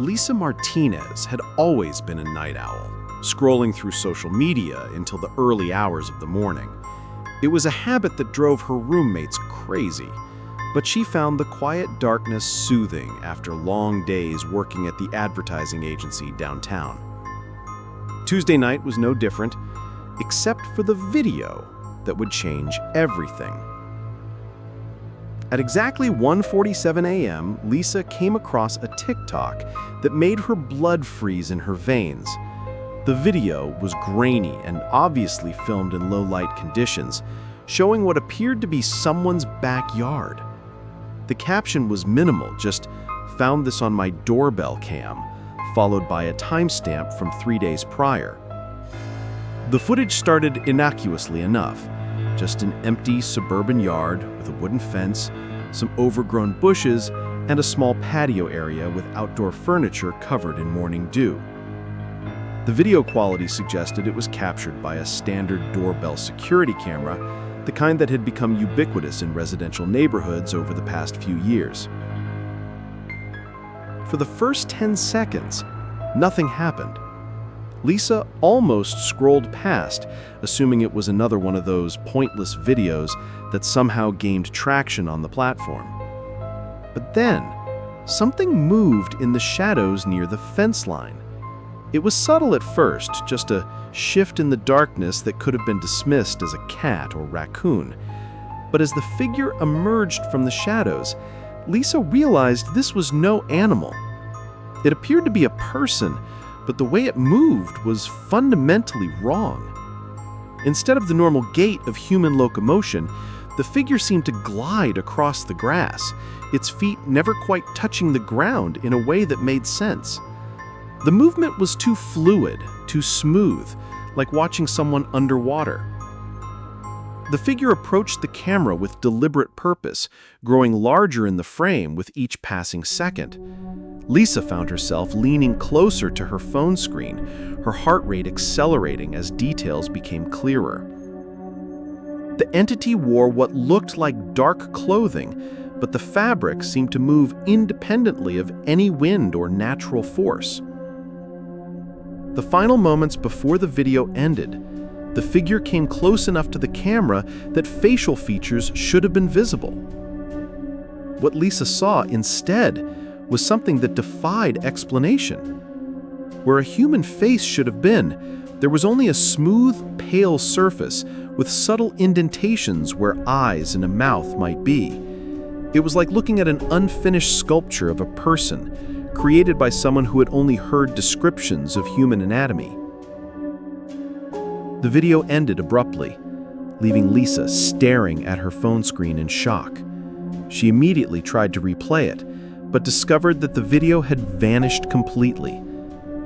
Lisa Martinez had always been a night owl, scrolling through social media until the early hours of the morning. It was a habit that drove her roommates crazy, but she found the quiet darkness soothing after long days working at the advertising agency downtown. Tuesday night was no different, except for the video that would change everything. At exactly 1:47 a.m., Lisa came across a TikTok that made her blood freeze in her veins. The video was grainy and obviously filmed in low-light conditions, showing what appeared to be someone's backyard. The caption was minimal, just "found this on my doorbell cam," followed by a timestamp from 3 days prior. The footage started innocuously enough, just an empty suburban yard with a wooden fence, some overgrown bushes, and a small patio area with outdoor furniture covered in morning dew. The video quality suggested it was captured by a standard doorbell security camera, the kind that had become ubiquitous in residential neighborhoods over the past few years. For the first 10 seconds, nothing happened. Lisa almost scrolled past, assuming it was another one of those pointless videos that somehow gained traction on the platform. But then, something moved in the shadows near the fence line. It was subtle at first, just a shift in the darkness that could have been dismissed as a cat or raccoon. But as the figure emerged from the shadows, Lisa realized this was no animal. It appeared to be a person, but the way it moved was fundamentally wrong. Instead of the normal gait of human locomotion, the figure seemed to glide across the grass, its feet never quite touching the ground in a way that made sense. The movement was too fluid, too smooth, like watching someone underwater. The figure approached the camera with deliberate purpose, growing larger in the frame with each passing second. Lisa found herself leaning closer to her phone screen, her heart rate accelerating as details became clearer. The entity wore what looked like dark clothing, but the fabric seemed to move independently of any wind or natural force. The final moments before the video ended, the figure came close enough to the camera that facial features should have been visible. What Lisa saw instead was something that defied explanation. Where a human face should have been, there was only a smooth, pale surface with subtle indentations where eyes and a mouth might be. It was like looking at an unfinished sculpture of a person, created by someone who had only heard descriptions of human anatomy. The video ended abruptly, leaving Lisa staring at her phone screen in shock. She immediately tried to replay it, but discovered that the video had vanished completely,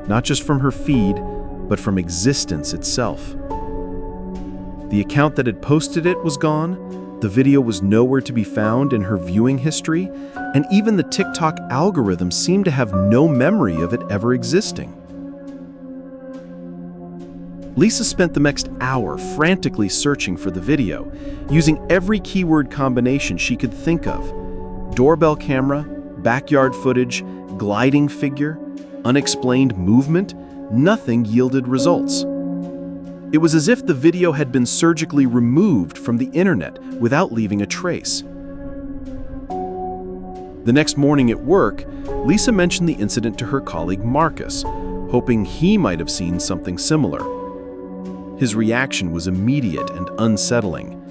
not just from her feed, but from existence itself. The account that had posted it was gone, the video was nowhere to be found in her viewing history, and even the TikTok algorithm seemed to have no memory of it ever existing. Lisa spent the next hour frantically searching for the video, using every keyword combination she could think of: doorbell camera, backyard footage, gliding figure, unexplained movement. Nothing yielded results. It was as if the video had been surgically removed from the internet without leaving a trace. The next morning at work, Lisa mentioned the incident to her colleague Marcus, hoping he might have seen something similar. His reaction was immediate and unsettling.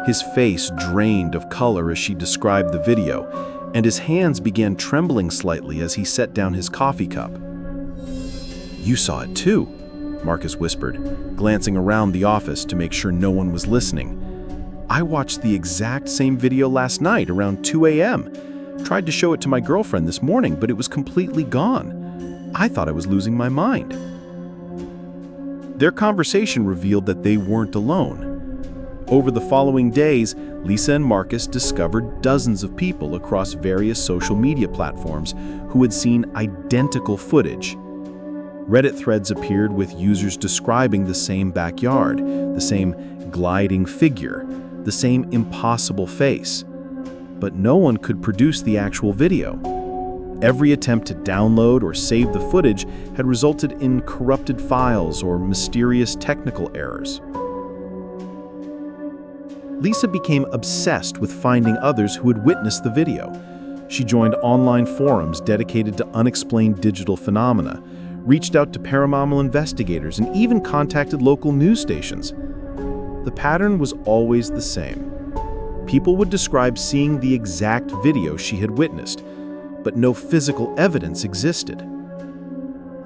His face drained of color as she described the video, and his hands began trembling slightly as he set down his coffee cup. "You saw it too," Marcus whispered, glancing around the office to make sure no one was listening. "I watched the exact same video last night around 2 a.m. Tried to show it to my girlfriend this morning, but it was completely gone. I thought I was losing my mind." Their conversation revealed that they weren't alone. Over the following days, Lisa and Marcus discovered dozens of people across various social media platforms who had seen identical footage. Reddit threads appeared with users describing the same backyard, the same gliding figure, the same impossible face. But no one could produce the actual video. Every attempt to download or save the footage had resulted in corrupted files or mysterious technical errors. Lisa became obsessed with finding others who had witnessed the video. She joined online forums dedicated to unexplained digital phenomena, reached out to paranormal investigators, and even contacted local news stations. The pattern was always the same. People would describe seeing the exact video she had witnessed, but no physical evidence existed.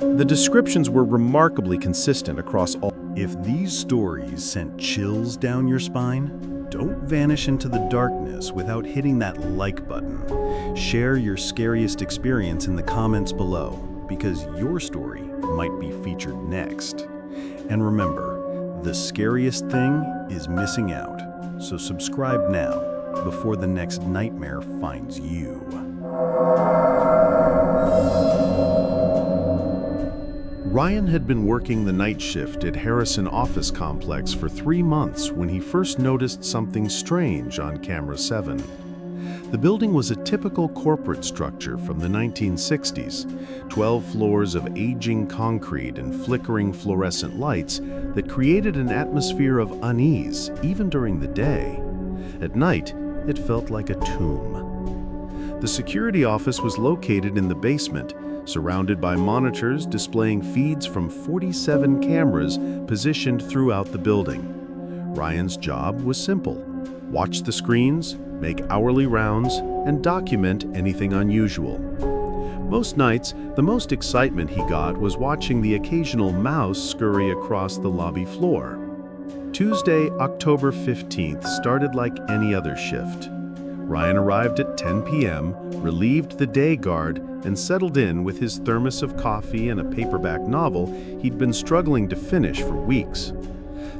The descriptions were remarkably consistent across all. If these stories sent chills down your spine, don't vanish into the darkness without hitting that like button. Share your scariest experience in the comments below, because your story might be featured next. And remember, the scariest thing is missing out. So subscribe now before the next nightmare finds you. Ryan had been working the night shift at Harrison Office Complex for 3 months when he first noticed something strange on camera 7. The building was a typical corporate structure from the 1960s, 12 floors of aging concrete and flickering fluorescent lights that created an atmosphere of unease even during the day. At night, it felt like a tomb. The security office was located in the basement, surrounded by monitors displaying feeds from 47 cameras positioned throughout the building. Ryan's job was simple: watch the screens, make hourly rounds, and document anything unusual. Most nights, the most excitement he got was watching the occasional mouse scurry across the lobby floor. Tuesday, October 15th started like any other shift. Ryan arrived at 10 p.m., relieved the day guard, and settled in with his thermos of coffee and a paperback novel he'd been struggling to finish for weeks.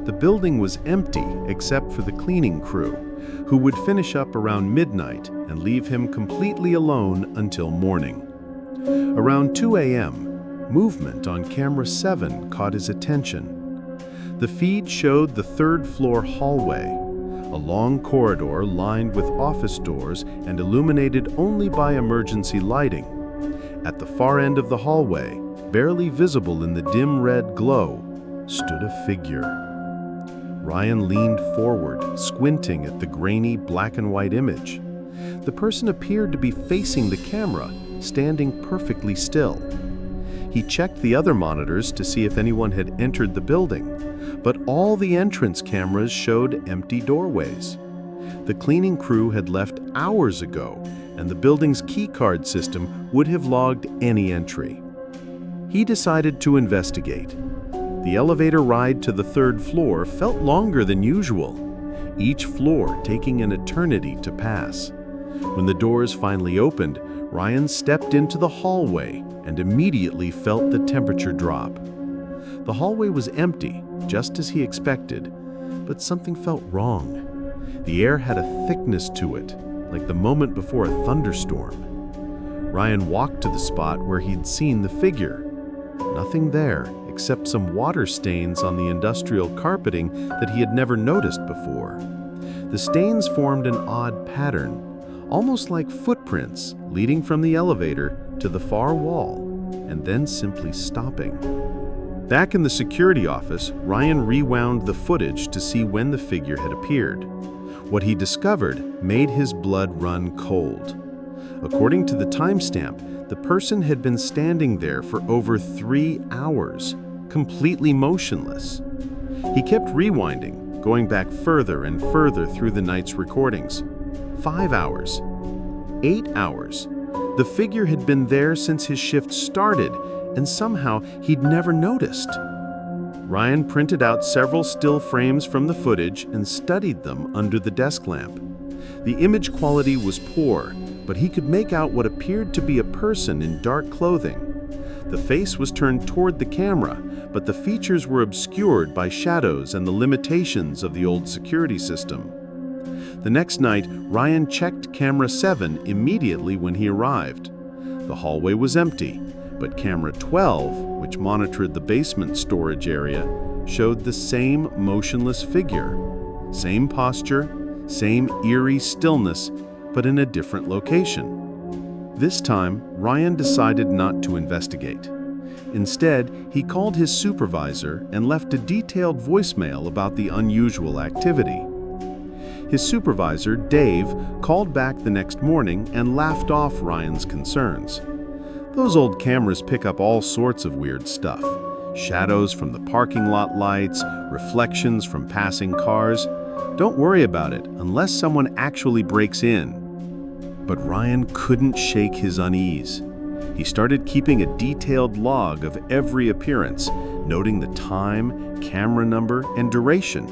The building was empty except for the cleaning crew, who would finish up around midnight and leave him completely alone until morning. Around 2 a.m., movement on camera 7 caught his attention. The feed showed the third-floor hallway, a long corridor lined with office doors and illuminated only by emergency lighting. At the far end of the hallway, barely visible in the dim red glow, stood a figure. Ryan leaned forward, squinting at the grainy black and white image. The person appeared to be facing the camera, standing perfectly still. He checked the other monitors to see if anyone had entered the building, but all the entrance cameras showed empty doorways. The cleaning crew had left hours ago, and the building's keycard system would have logged any entry. He decided to investigate. The elevator ride to the third floor felt longer than usual, each floor taking an eternity to pass. When the doors finally opened, Ryan stepped into the hallway and immediately felt the temperature drop. The hallway was empty, just as he expected, but something felt wrong. The air had a thickness to it, like the moment before a thunderstorm. Ryan walked to the spot where he'd seen the figure. Nothing there except some water stains on the industrial carpeting that he had never noticed before. The stains formed an odd pattern, almost like footprints leading from the elevator to the far wall, and then simply stopping. Back in the security office, Ryan rewound the footage to see when the figure had appeared. What he discovered made his blood run cold. According to the timestamp, the person had been standing there for over 3 hours, completely motionless. He kept rewinding, going back further and further through the night's recordings. 5 hours. 8 hours. The figure had been there since his shift started, and somehow he'd never noticed. Ryan printed out several still frames from the footage and studied them under the desk lamp. The image quality was poor, but he could make out what appeared to be a person in dark clothing. The face was turned toward the camera, but the features were obscured by shadows and the limitations of the old security system. The next night, Ryan checked camera 7 immediately when he arrived. The hallway was empty, but camera 12, which monitored the basement storage area, showed the same motionless figure. Same posture, same eerie stillness, but in a different location. This time, Ryan decided not to investigate. Instead, he called his supervisor and left a detailed voicemail about the unusual activity. His supervisor, Dave, called back the next morning and laughed off Ryan's concerns. Those old cameras pick up all sorts of weird stuff. Shadows from the parking lot lights, reflections from passing cars. Don't worry about it unless someone actually breaks in. But Ryan couldn't shake his unease. He started keeping a detailed log of every appearance, noting the time, camera number, and duration.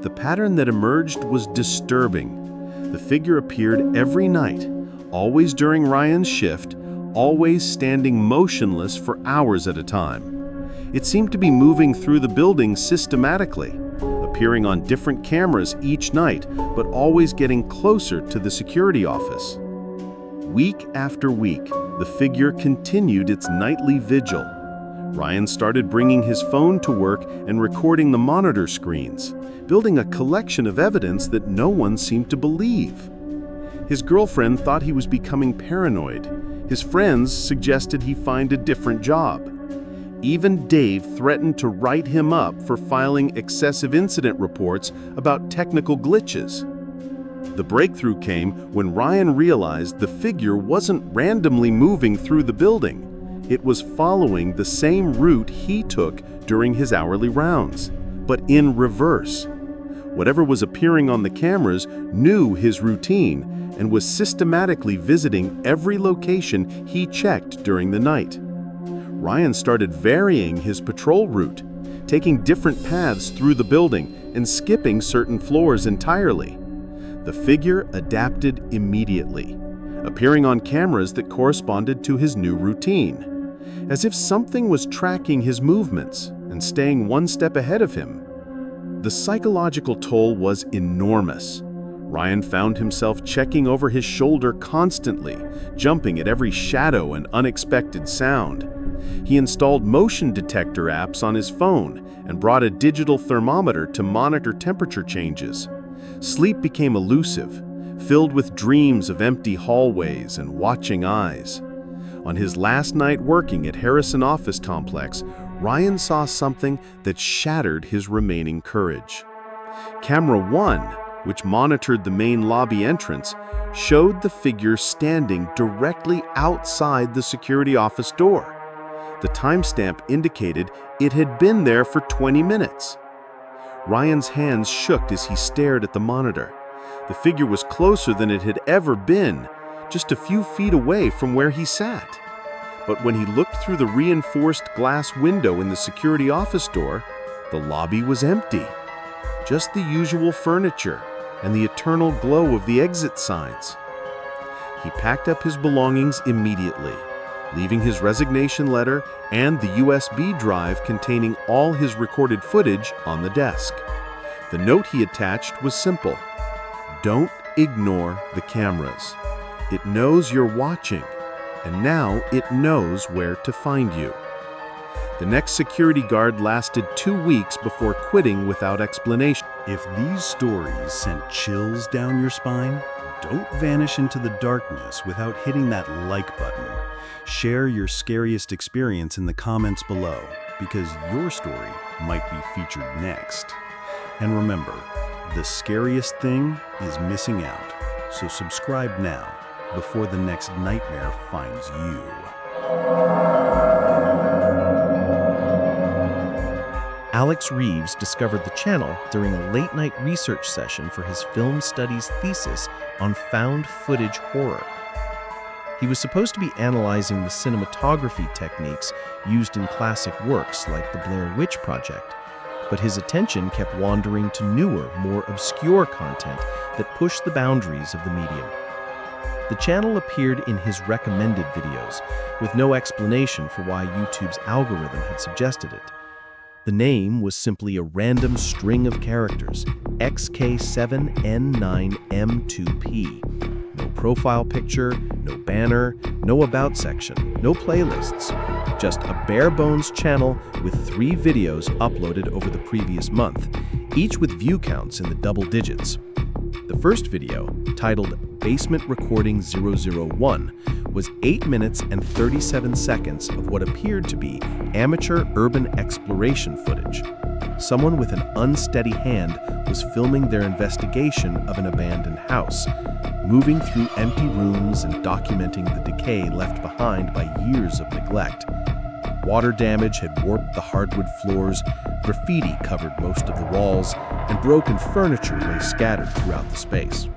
The pattern that emerged was disturbing. The figure appeared every night, always during Ryan's shift, always standing motionless for hours at a time. It seemed to be moving through the building systematically, appearing on different cameras each night, but always getting closer to the security office. Week after week, the figure continued its nightly vigil. Ryan started bringing his phone to work and recording the monitor screens, building a collection of evidence that no one seemed to believe. His girlfriend thought he was becoming paranoid. His friends suggested he find a different job. Even Dave threatened to write him up for filing excessive incident reports about technical glitches. The breakthrough came when Ryan realized the figure wasn't randomly moving through the building. It was following the same route he took during his hourly rounds, but in reverse. Whatever was appearing on the cameras knew his routine and was systematically visiting every location he checked during the night. Ryan started varying his patrol route, taking different paths through the building and skipping certain floors entirely. The figure adapted immediately, appearing on cameras that corresponded to his new routine, as if something was tracking his movements and staying one step ahead of him. The psychological toll was enormous. Ryan found himself checking over his shoulder constantly, jumping at every shadow and unexpected sound. He installed motion detector apps on his phone and brought a digital thermometer to monitor temperature changes. Sleep became elusive, filled with dreams of empty hallways and watching eyes. On his last night working at Harrison Office Complex, Ryan saw something that shattered his remaining courage. Camera 1, which monitored the main lobby entrance, showed the figure standing directly outside the security office door. The timestamp indicated it had been there for 20 minutes. Ryan's hands shook as he stared at the monitor. The figure was closer than it had ever been, just a few feet away from where he sat. But when he looked through the reinforced glass window in the security office door, the lobby was empty. Just the usual furniture and the eternal glow of the exit signs. He packed up his belongings immediately, leaving his resignation letter and the USB drive containing all his recorded footage on the desk. The note he attached was simple: "Don't ignore the cameras. It knows you're watching, and now it knows where to find you." The next security guard lasted 2 weeks before quitting without explanation. If these stories sent chills down your spine, don't vanish into the darkness without hitting that like button. Share your scariest experience in the comments below, because your story might be featured next. And remember, the scariest thing is missing out. So subscribe now, before the next nightmare finds you. Alex Reeves discovered the channel during a late-night research session for his film studies thesis on found footage horror. He was supposed to be analyzing the cinematography techniques used in classic works like the Blair Witch Project, but his attention kept wandering to newer, more obscure content that pushed the boundaries of the medium. The channel appeared in his recommended videos, with no explanation for why YouTube's algorithm had suggested it. The name was simply a random string of characters, XK7N9M2P. No profile picture, no banner, no about section, no playlists. Just a bare-bones channel with 3 videos uploaded over the previous month, each with view counts in the double digits. The first video, titled Basement Recording 001, was 8 minutes and 37 seconds of what appeared to be amateur urban exploration footage. Someone with an unsteady hand was filming their investigation of an abandoned house, moving through empty rooms and documenting the decay left behind by years of neglect. Water damage had warped the hardwood floors, graffiti covered most of the walls, and broken furniture lay scattered throughout the space.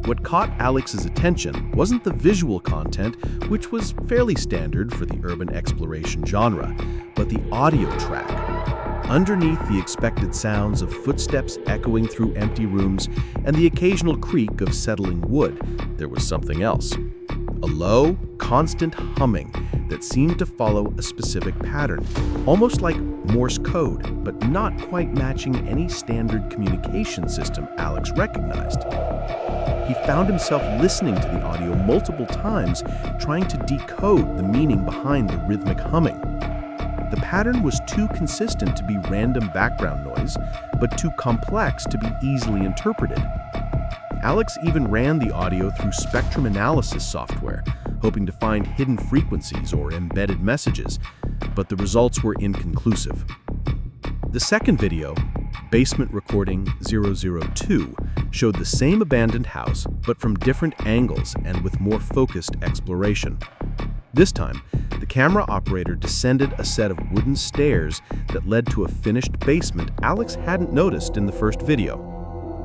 What caught Alex's attention wasn't the visual content, which was fairly standard for the urban exploration genre, but the audio track. Underneath the expected sounds of footsteps echoing through empty rooms and the occasional creak of settling wood, there was something else. A low, constant humming that seemed to follow a specific pattern, almost like Morse code, but not quite matching any standard communication system Alex recognized. He found himself listening to the audio multiple times, trying to decode the meaning behind the rhythmic humming. The pattern was too consistent to be random background noise, but too complex to be easily interpreted. Alex even ran the audio through spectrum analysis software, hoping to find hidden frequencies or embedded messages, but the results were inconclusive. The second video, Basement Recording 002, showed the same abandoned house, but from different angles and with more focused exploration. This time, the camera operator descended a set of wooden stairs that led to a finished basement Alex hadn't noticed in the first video.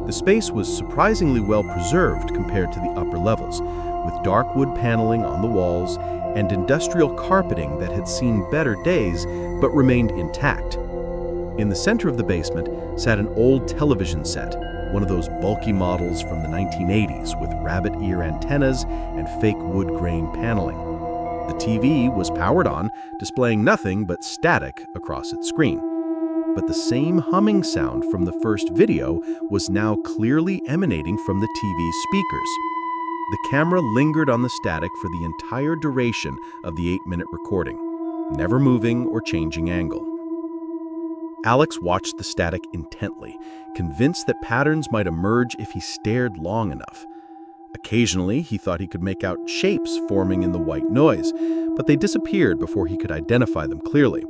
The space was surprisingly well preserved compared to the upper levels, with dark wood paneling on the walls and industrial carpeting that had seen better days but remained intact. In the center of the basement sat an old television set, one of those bulky models from the 1980s with rabbit ear antennas and fake wood grain paneling. The TV was powered on, displaying nothing but static across its screen. But the same humming sound from the first video was now clearly emanating from the TV's speakers. The camera lingered on the static for the entire duration of the 8-minute recording, never moving or changing angle. Alex watched the static intently, convinced that patterns might emerge if he stared long enough. Occasionally, he thought he could make out shapes forming in the white noise, but they disappeared before he could identify them clearly.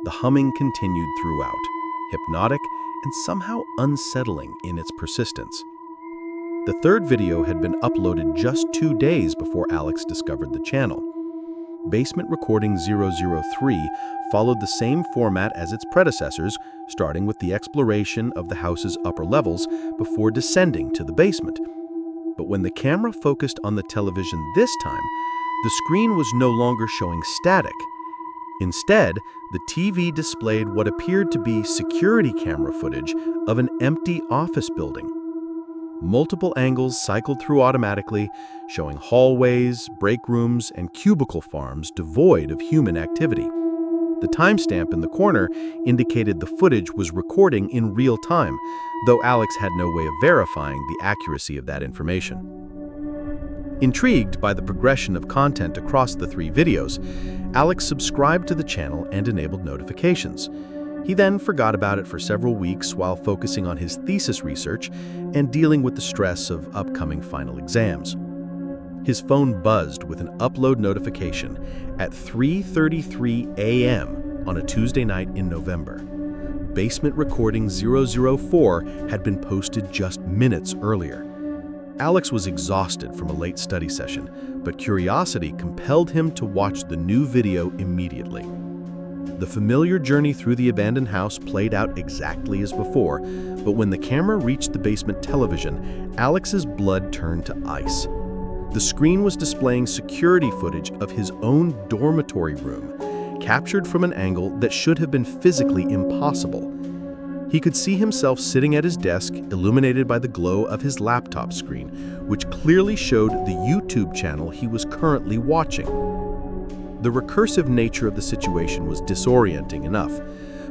The humming continued throughout, hypnotic and somehow unsettling in its persistence. The third video had been uploaded just 2 days before Alex discovered the channel. Basement Recording 003 followed the same format as its predecessors, starting with the exploration of the house's upper levels before descending to the basement. But when the camera focused on the television this time, the screen was no longer showing static. Instead, the TV displayed what appeared to be security camera footage of an empty office building. Multiple angles cycled through automatically, showing hallways, break rooms, and cubicle farms devoid of human activity. The timestamp in the corner indicated the footage was recording in real time, though Alex had no way of verifying the accuracy of that information. Intrigued by the progression of content across the 3 videos, Alex subscribed to the channel and enabled notifications. He then forgot about it for several weeks while focusing on his thesis research and dealing with the stress of upcoming final exams. His phone buzzed with an upload notification at 3:33 a.m. on a Tuesday night in November. Basement Recording 004 had been posted just minutes earlier. Alex was exhausted from a late study session, but curiosity compelled him to watch the new video immediately. The familiar journey through the abandoned house played out exactly as before, but when the camera reached the basement television, Alex's blood turned to ice. The screen was displaying security footage of his own dormitory room, captured from an angle that should have been physically impossible. He could see himself sitting at his desk, illuminated by the glow of his laptop screen, which clearly showed the YouTube channel he was currently watching. The recursive nature of the situation was disorienting enough,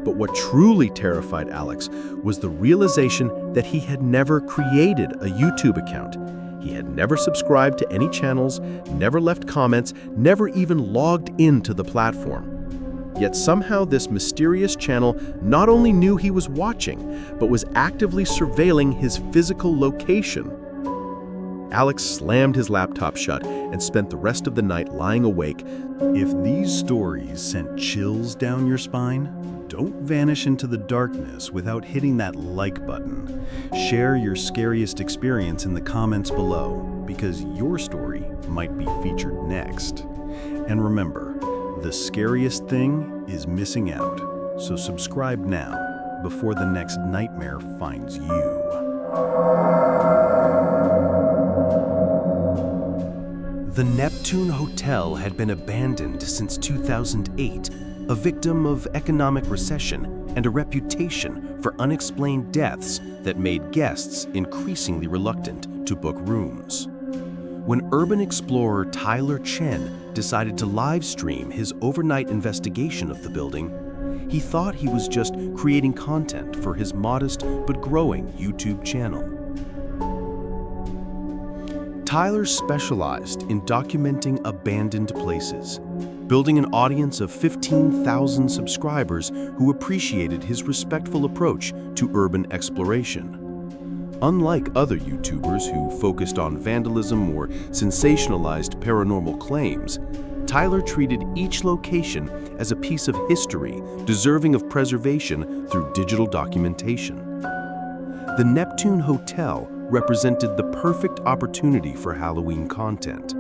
but what truly terrified Alex was the realization that he had never created a YouTube account. He had never subscribed to any channels, never left comments, never even logged into the platform. Yet somehow this mysterious channel not only knew he was watching, but was actively surveilling his physical location. Alex slammed his laptop shut and spent the rest of the night lying awake. If these stories sent chills down your spine, don't vanish into the darkness without hitting that like button. Share your scariest experience in the comments below, because your story might be featured next. And remember, the scariest thing is missing out. So subscribe now before the next nightmare finds you. The Neptune Hotel had been abandoned since 2008, a victim of economic recession and a reputation for unexplained deaths that made guests increasingly reluctant to book rooms. When urban explorer Tyler Chen decided to live stream his overnight investigation of the building, he thought he was just creating content for his modest but growing YouTube channel. Tyler specialized in documenting abandoned places, building an audience of 15,000 subscribers who appreciated his respectful approach to urban exploration. Unlike other YouTubers who focused on vandalism or sensationalized paranormal claims, Tyler treated each location as a piece of history deserving of preservation through digital documentation. The Neptune Hotel represented the perfect opportunity for Halloween content.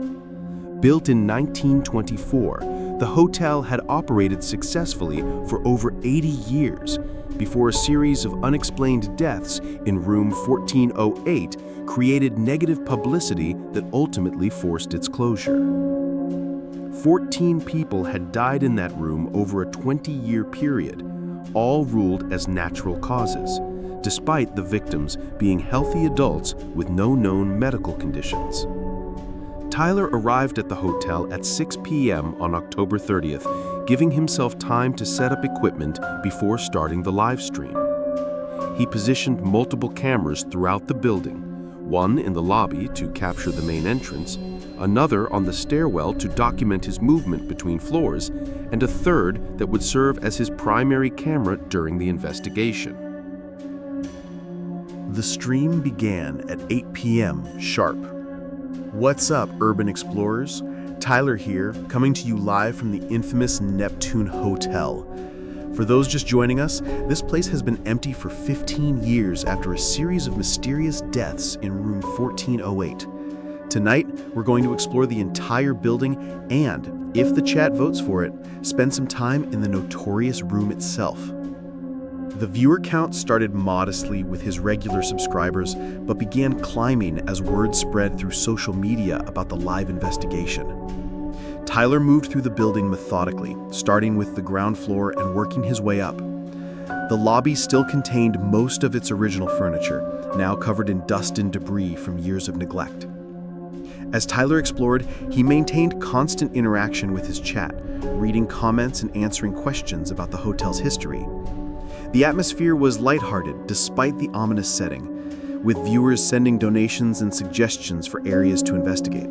Built in 1924, the hotel had operated successfully for over 80 years before a series of unexplained deaths in room 1408 created negative publicity that ultimately forced its closure. 14 people had died in that room over a 20-year period, all ruled as natural causes, despite the victims being healthy adults with no known medical conditions. Tyler arrived at the hotel at 6 p.m. on October 30th, giving himself time to set up equipment before starting the live stream. He positioned multiple cameras throughout the building, one in the lobby to capture the main entrance, another on the stairwell to document his movement between floors, and a third that would serve as his primary camera during the investigation. The stream began at 8 p.m. sharp. What's up, urban explorers? Tyler here, coming to you live from the infamous Neptune Hotel. For those just joining us, this place has been empty for 15 years after a series of mysterious deaths in room 1408. Tonight, we're going to explore the entire building and, if the chat votes for it, spend some time in the notorious room itself. The viewer count started modestly with his regular subscribers, but began climbing as word spread through social media about the live investigation. Tyler moved through the building methodically, starting with the ground floor and working his way up. The lobby still contained most of its original furniture, now covered in dust and debris from years of neglect. As Tyler explored, he maintained constant interaction with his chat, reading comments and answering questions about the hotel's history. The atmosphere was lighthearted despite the ominous setting, with viewers sending donations and suggestions for areas to investigate.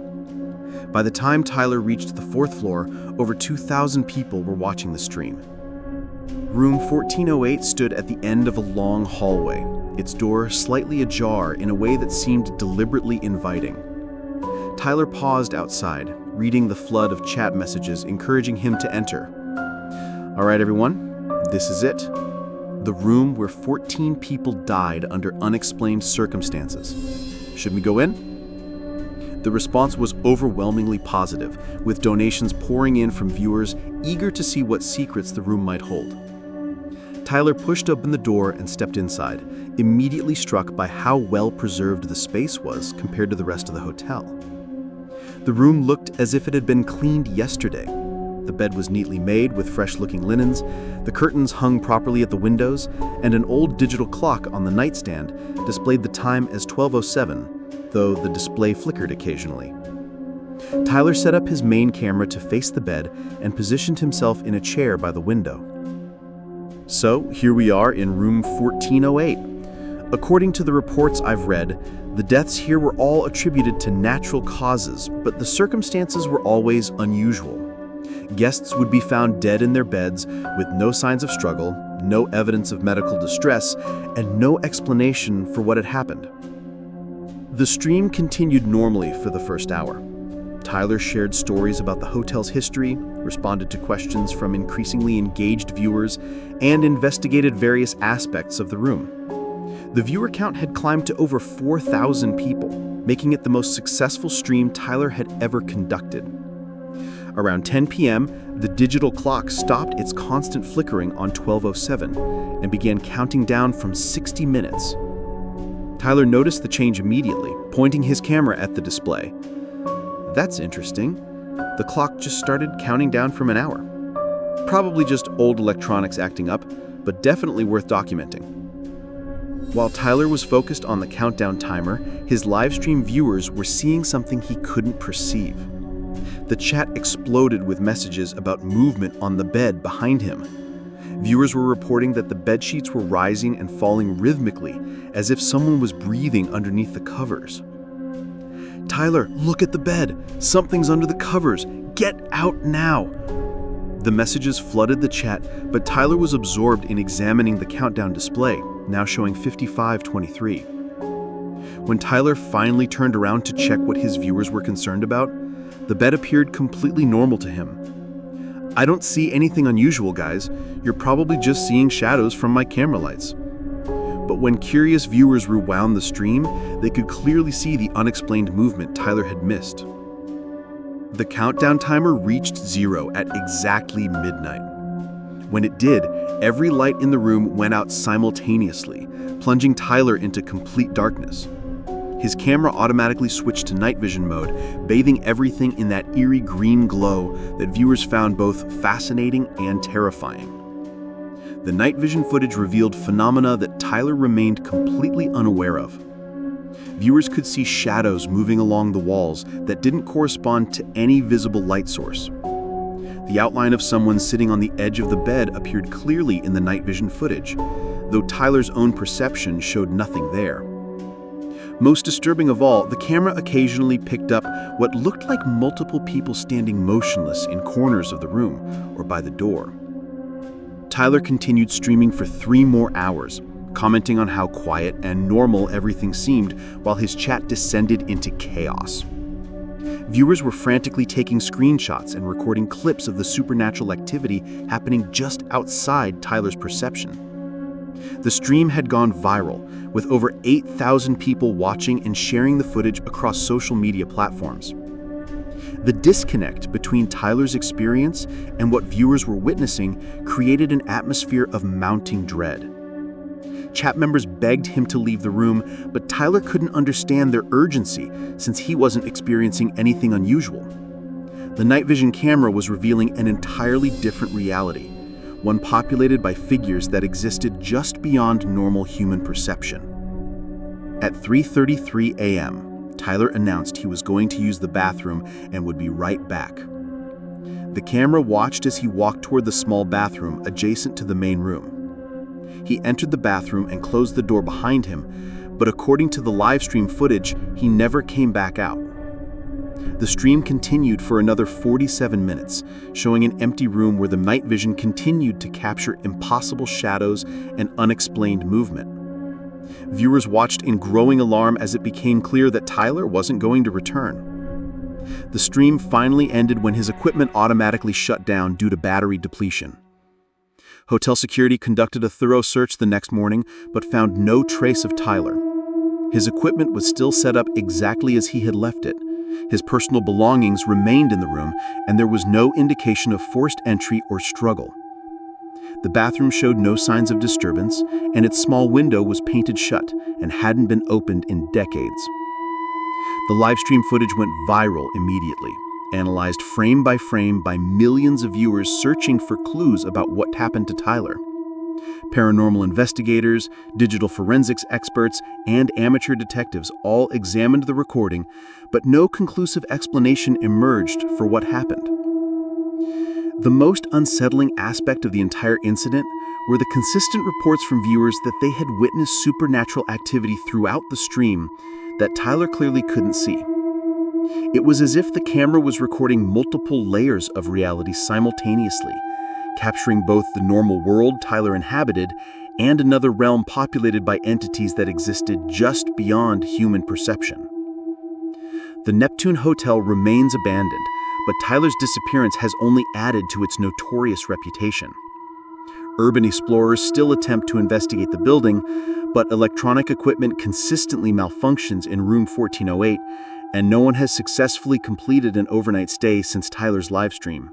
By the time Tyler reached the 4th floor, over 2,000 people were watching the stream. Room 1408 stood at the end of a long hallway, its door slightly ajar in a way that seemed deliberately inviting. Tyler paused outside, reading the flood of chat messages encouraging him to enter. All right, everyone, this is it. The room where 14 people died under unexplained circumstances. Should we go in? The response was overwhelmingly positive, with donations pouring in from viewers eager to see what secrets the room might hold. Tyler pushed open the door and stepped inside, immediately struck by how well preserved the space was compared to the rest of the hotel. The room looked as if it had been cleaned yesterday. The bed was neatly made with fresh-looking linens, the curtains hung properly at the windows, and an old digital clock on the nightstand displayed the time as 12:07, though the display flickered occasionally. Tyler set up his main camera to face the bed and positioned himself in a chair by the window. So, here we are in room 1408. According to the reports I've read, the deaths here were all attributed to natural causes, but the circumstances were always unusual. Guests would be found dead in their beds with no signs of struggle, no evidence of medical distress, and no explanation for what had happened. The stream continued normally for the first hour. Tyler shared stories about the hotel's history, responded to questions from increasingly engaged viewers, and investigated various aspects of the room. The viewer count had climbed to over 4,000 people, making it the most successful stream Tyler had ever conducted. Around 10 p.m., the digital clock stopped its constant flickering on 12:07 and began counting down from 60 minutes. Tyler noticed the change immediately, pointing his camera at the display. "That's interesting. The clock just started counting down from an hour. Probably just old electronics acting up, but definitely worth documenting." While Tyler was focused on the countdown timer, his livestream viewers were seeing something he couldn't perceive. The chat exploded with messages about movement on the bed behind him. Viewers were reporting that the bed sheets were rising and falling rhythmically, as if someone was breathing underneath the covers. "Tyler, look at the bed! Something's under the covers! Get out now!" The messages flooded the chat, but Tyler was absorbed in examining the countdown display, now showing 55:23. When Tyler finally turned around to check what his viewers were concerned about, the bed appeared completely normal to him. "I don't see anything unusual, guys. You're probably just seeing shadows from my camera lights." But when curious viewers rewound the stream, they could clearly see the unexplained movement Tyler had missed. The countdown timer reached 0 at exactly midnight. When it did, every light in the room went out simultaneously, plunging Tyler into complete darkness. His camera automatically switched to night vision mode, bathing everything in that eerie green glow that viewers found both fascinating and terrifying. The night vision footage revealed phenomena that Tyler remained completely unaware of. Viewers could see shadows moving along the walls that didn't correspond to any visible light source. The outline of someone sitting on the edge of the bed appeared clearly in the night vision footage, though Tyler's own perception showed nothing there. Most disturbing of all, the camera occasionally picked up what looked like multiple people standing motionless in corners of the room or by the door. Tyler continued streaming for 3 more hours, commenting on how quiet and normal everything seemed while his chat descended into chaos. Viewers were frantically taking screenshots and recording clips of the supernatural activity happening just outside Tyler's perception. The stream had gone viral, with over 8,000 people watching and sharing the footage across social media platforms. The disconnect between Tyler's experience and what viewers were witnessing created an atmosphere of mounting dread. Chat members begged him to leave the room, but Tyler couldn't understand their urgency since he wasn't experiencing anything unusual. The night vision camera was revealing an entirely different reality, one populated by figures that existed just beyond normal human perception. At 3:33 a.m., Tyler announced he was going to use the bathroom and would be right back. The camera watched as he walked toward the small bathroom adjacent to the main room. He entered the bathroom and closed the door behind him, but according to the live stream footage, he never came back out. The stream continued for another 47 minutes, showing an empty room where the night vision continued to capture impossible shadows and unexplained movement. Viewers watched in growing alarm as it became clear that Tyler wasn't going to return. The stream finally ended when his equipment automatically shut down due to battery depletion. Hotel security conducted a thorough search the next morning, but found no trace of Tyler. His equipment was still set up exactly as he had left it. His personal belongings remained in the room, and there was no indication of forced entry or struggle. The bathroom showed no signs of disturbance, and its small window was painted shut and hadn't been opened in decades. The live stream footage went viral immediately, analyzed frame by millions of viewers searching for clues about what happened to Tyler. Paranormal investigators, digital forensics experts, and amateur detectives all examined the recording, but no conclusive explanation emerged for what happened. The most unsettling aspect of the entire incident were the consistent reports from viewers that they had witnessed supernatural activity throughout the stream that Tyler clearly couldn't see. It was as if the camera was recording multiple layers of reality simultaneously, capturing both the normal world Tyler inhabited and another realm populated by entities that existed just beyond human perception. The Neptune Hotel remains abandoned, but Tyler's disappearance has only added to its notorious reputation. Urban explorers still attempt to investigate the building, but electronic equipment consistently malfunctions in room 1408, and no one has successfully completed an overnight stay since Tyler's livestream.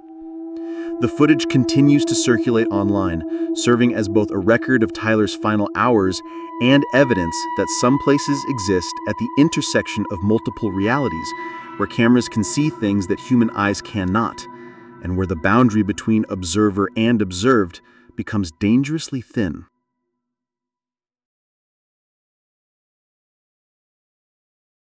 The footage continues to circulate online, serving as both a record of Tyler's final hours and evidence that some places exist at the intersection of multiple realities, where cameras can see things that human eyes cannot, and where the boundary between observer and observed becomes dangerously thin.